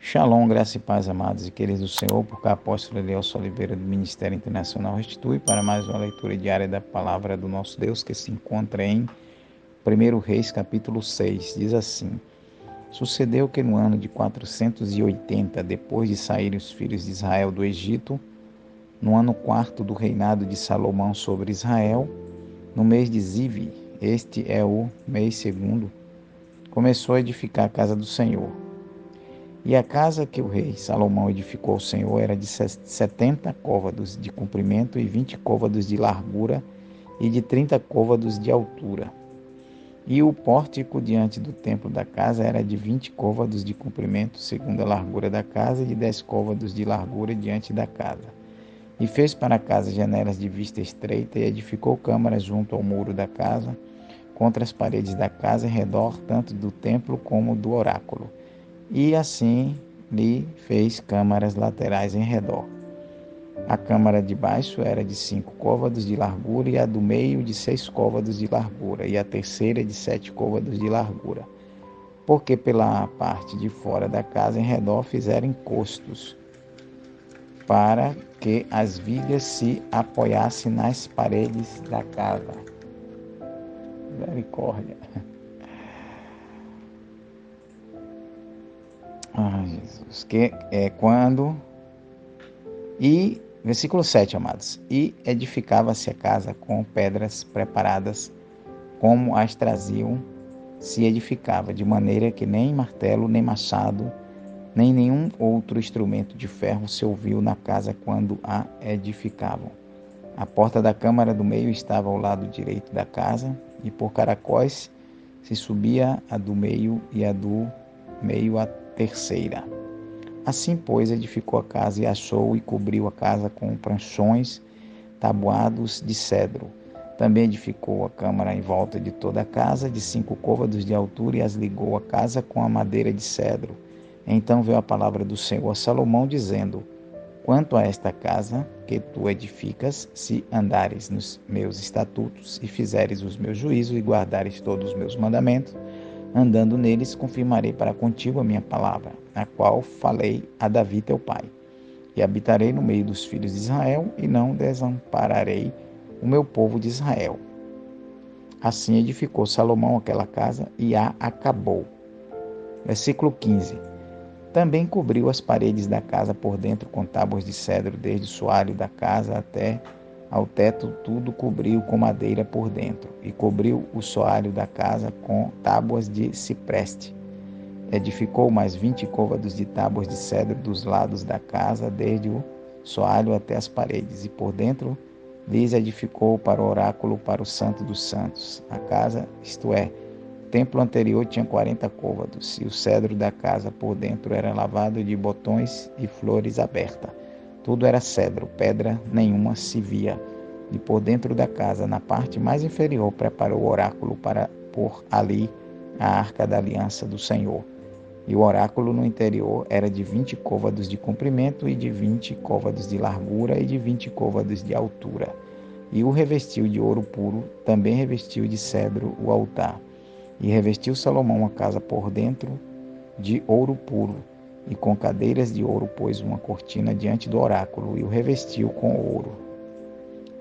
Shalom, graça e paz, amados e queridos do Senhor, porque o apóstolo Elielson Oliveira do Ministério Internacional Restitui para mais uma leitura diária da palavra do nosso Deus, que se encontra em 1 Reis, capítulo 6, diz assim: Sucedeu que no ano de 480, depois de saírem os filhos de Israel do Egito, no ano quarto do reinado de Salomão sobre Israel, no mês de Zive, este é o mês segundo, começou a edificar a casa do Senhor. E a casa que o rei Salomão edificou ao Senhor era de 70 côvados de comprimento e 20 côvados de largura e de 30 côvados de altura. E o pórtico diante do templo da casa era de 20 côvados de comprimento, segundo a largura da casa, e de 10 côvados de largura diante da casa. E fez para a casa janelas de vista estreita, e edificou câmaras junto ao muro da casa, contra as paredes da casa, em redor tanto do templo como do oráculo. E assim lhe fez câmaras laterais em redor. A câmara de baixo era de 5 côvados de largura, e a do meio de 6 côvados de largura, e a terceira de 7 côvados de largura. Porque pela parte de fora da casa em redor fizeram encostos, para que as vigas se apoiassem nas paredes da casa. Misericórdia. Jesus. Que é quando... E, versículo 7, amados. E edificava-se a casa com pedras preparadas, como as traziam, se edificava, de maneira que nem martelo, nem machado, nem nenhum outro instrumento de ferro se ouviu na casa quando a edificavam. A porta da câmara do meio estava ao lado direito da casa, e por caracóis se subia a do meio, e a do meio a terceira. Assim, pois, edificou a casa, e achou e cobriu a casa com pranchões tabuados de cedro. Também edificou a câmara em volta de toda a casa, de 5 côvados de altura, e as ligou a casa com a madeira de cedro. Então veio a palavra do Senhor a Salomão, dizendo: Quanto a esta casa que tu edificas, se andares nos meus estatutos, e fizeres os meus juízos, e guardares todos os meus mandamentos, andando neles, confirmarei para contigo a minha palavra, a qual falei a Davi teu pai. E habitarei no meio dos filhos de Israel, e não desampararei o meu povo de Israel. Assim edificou Salomão aquela casa, e a acabou. Versículo 15. Também cobriu as paredes da casa por dentro com tábuas de cedro, desde o soalho da casa até ao teto, tudo cobriu com madeira por dentro, e cobriu o soalho da casa com tábuas de cipreste. Edificou mais 20 côvados de tábuas de cedro dos lados da casa, desde o soalho até as paredes, e por dentro lhes edificou para o oráculo, para o santo dos santos. A casa, isto é, o templo anterior, tinha 40 côvados, e o cedro da casa por dentro era lavado de botões e flores aberta. Tudo era cedro, pedra nenhuma se via. E por dentro da casa, na parte mais inferior, preparou o oráculo para pôr ali a arca da aliança do Senhor. E o oráculo no interior era de 20 côvados de comprimento, e de 20 côvados de largura, e de 20 côvados de altura. E o revestiu de ouro puro, também revestiu de cedro o altar. E revestiu Salomão a casa por dentro de ouro puro, e com cadeiras de ouro pôs uma cortina diante do oráculo, e o revestiu com ouro.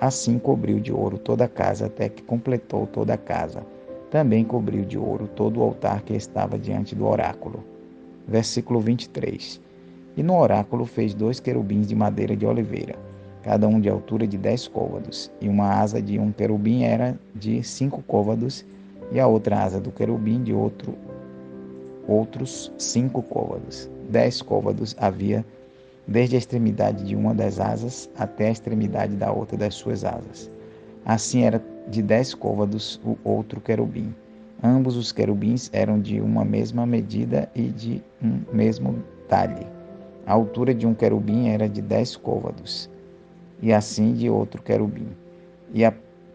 Assim cobriu de ouro toda a casa, até que completou toda a casa. Também cobriu de ouro todo o altar que estava diante do oráculo. Versículo 23. E no oráculo fez 2 querubins de madeira de oliveira, cada um de altura de 10 côvados, e uma asa de um querubim era de 5 côvados, e a outra asa do querubim de outros 5 côvados. 10 côvados havia desde a extremidade de uma das asas até a extremidade da outra das suas asas. Assim era de 10 côvados o outro querubim. Ambos os querubins eram de uma mesma medida e de um mesmo talhe. A altura de um querubim era de 10 côvados, e assim de outro querubim. E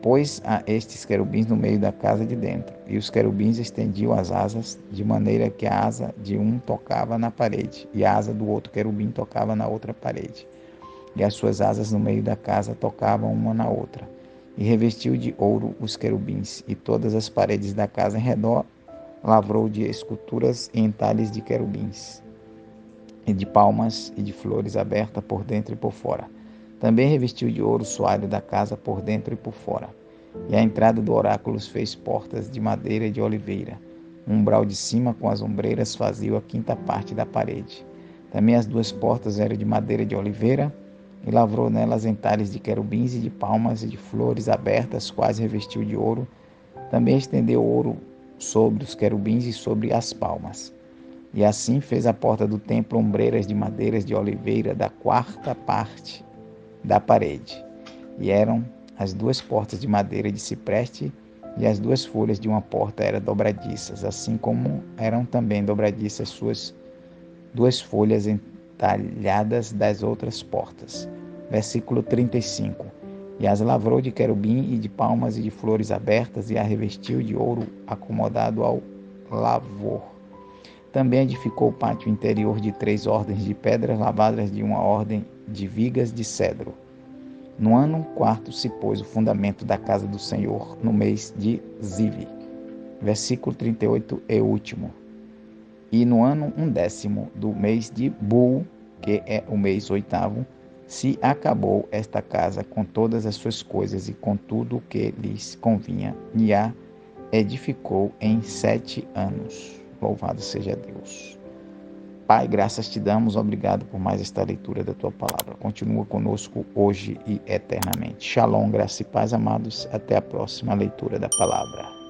pôs a estes querubins no meio da casa de dentro. E os querubins estendiam as asas, de maneira que a asa de um tocava na parede, e a asa do outro querubim tocava na outra parede. E as suas asas no meio da casa tocavam uma na outra. E revestiu de ouro os querubins, e todas as paredes da casa em redor lavrou de esculturas e entalhes de querubins. e de palmas e de flores aberta por dentro e por fora. Também revestiu de ouro o soalho da casa por dentro e por fora. E à entrada do oráculo fez portas de madeira de oliveira. Um umbral de cima com as ombreiras fazia a quinta parte da parede. Também as duas portas eram de madeira de oliveira, e lavrou nelas entalhes de querubins e de palmas e de flores abertas, quase revestiu de ouro. Também estendeu ouro sobre os querubins e sobre as palmas. E assim fez a porta do templo ombreiras de madeiras de oliveira da quarta parte da parede. E eram as duas portas de madeira de cipreste, e as duas folhas de uma porta eram dobradiças, assim como eram também dobradiças suas duas folhas entalhadas das outras portas. Versículo 35. E as lavrou de querubim e de palmas e de flores abertas, e a revestiu de ouro acomodado ao lavor. Também edificou o pátio interior de 3 ordens de pedras lavadas de uma ordem de vigas de cedro. No ano 4 se pôs o fundamento da casa do Senhor, no mês de Zive. Versículo 38 e último. E no ano 10º do mês de Bul, que é o mês 8º, se acabou esta casa com todas as suas coisas e com tudo o que lhes convinha, e a edificou em 7 anos. Louvado seja Deus. Pai, graças te damos, obrigado por mais esta leitura da tua palavra. Continua conosco hoje e eternamente. Shalom, graça e paz, amados. Até a próxima leitura da palavra.